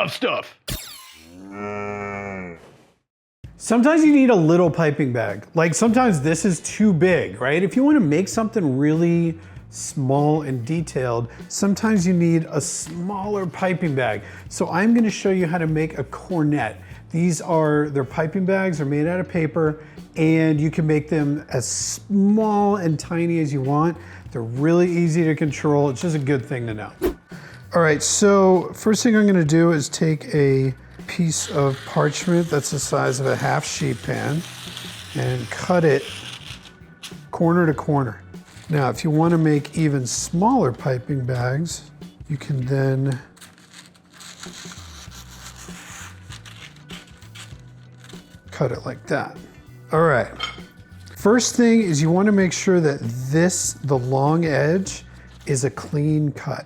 Stuff. Sometimes you need a little piping bag. Like sometimes this is too big, right? If you want to make something really small and detailed, sometimes you need a smaller piping bag. So I'm going to show you how to make a cornet. They're piping bags, they're made out of paper, and you can make them as small and tiny as you want. They're really easy to control. It's just a good thing to know. All right, so first thing I'm going to do is take a piece of parchment that's the size of a half sheet pan and cut it corner to corner. Now, if you want to make even smaller piping bags, you can then cut it like that. All right. First thing is you want to make sure that the long edge is a clean cut.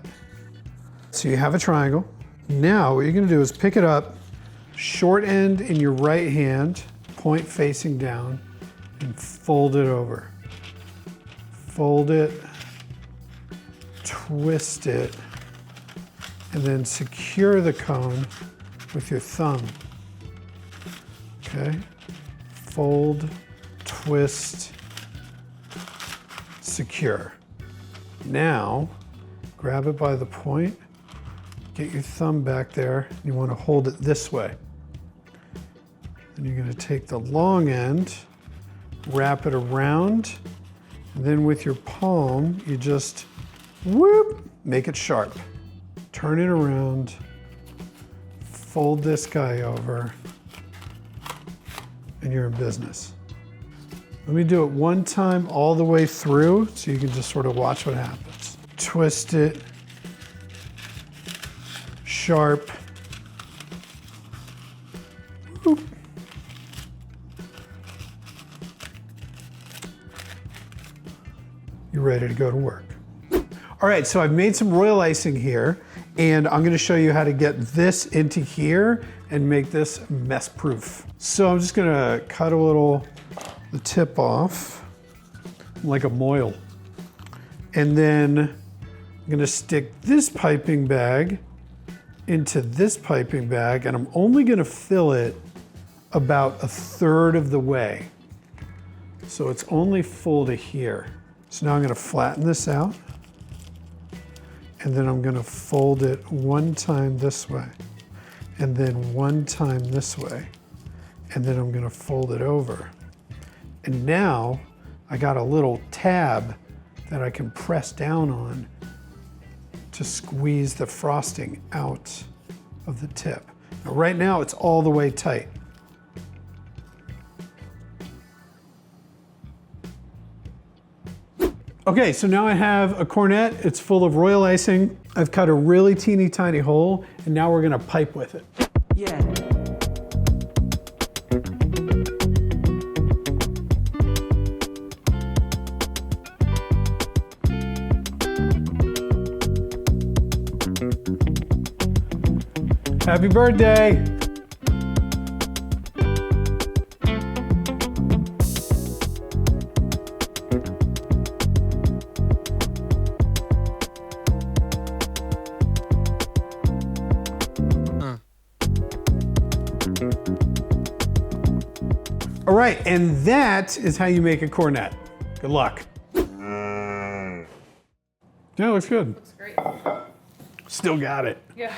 So you have a triangle. Now what you're going to do is pick it up, short end in your right hand, point facing down, and fold it over. Fold it, twist it, and then secure the cone with your thumb. Okay? Fold, twist, secure. Now, grab it by the point, get your thumb back there, and you want to hold it this way. Then you're going to take the long end, wrap it around, and then with your palm, you just whoop, make it sharp. Turn it around, fold this guy over, and you're in business. Let me do it one time all the way through so you can just sort of watch what happens. Twist it, sharp, whoop. You're ready to go to work. All right, so I've made some royal icing here, and I'm gonna show you how to get this into here and make this mess proof. So I'm just gonna cut the tip off like a moil. And then I'm gonna stick this piping bag into this piping bag, and I'm only gonna fill it about 1/3 of the way. So it's only full to here. So now I'm gonna flatten this out, and then I'm gonna fold it one time this way, and then one time this way, and then I'm gonna fold it over. And now I got a little tab that I can press down on to squeeze the frosting out of the tip. Now right now it's all the way tight. Okay, so now I have a cornet. It's full of royal icing. I've cut a really teeny tiny hole, and now we're gonna pipe with it. Yeah. Happy birthday! All right, and that is how you make a cornet. Good luck. Yeah, looks good. Looks great. Still got it. Yeah.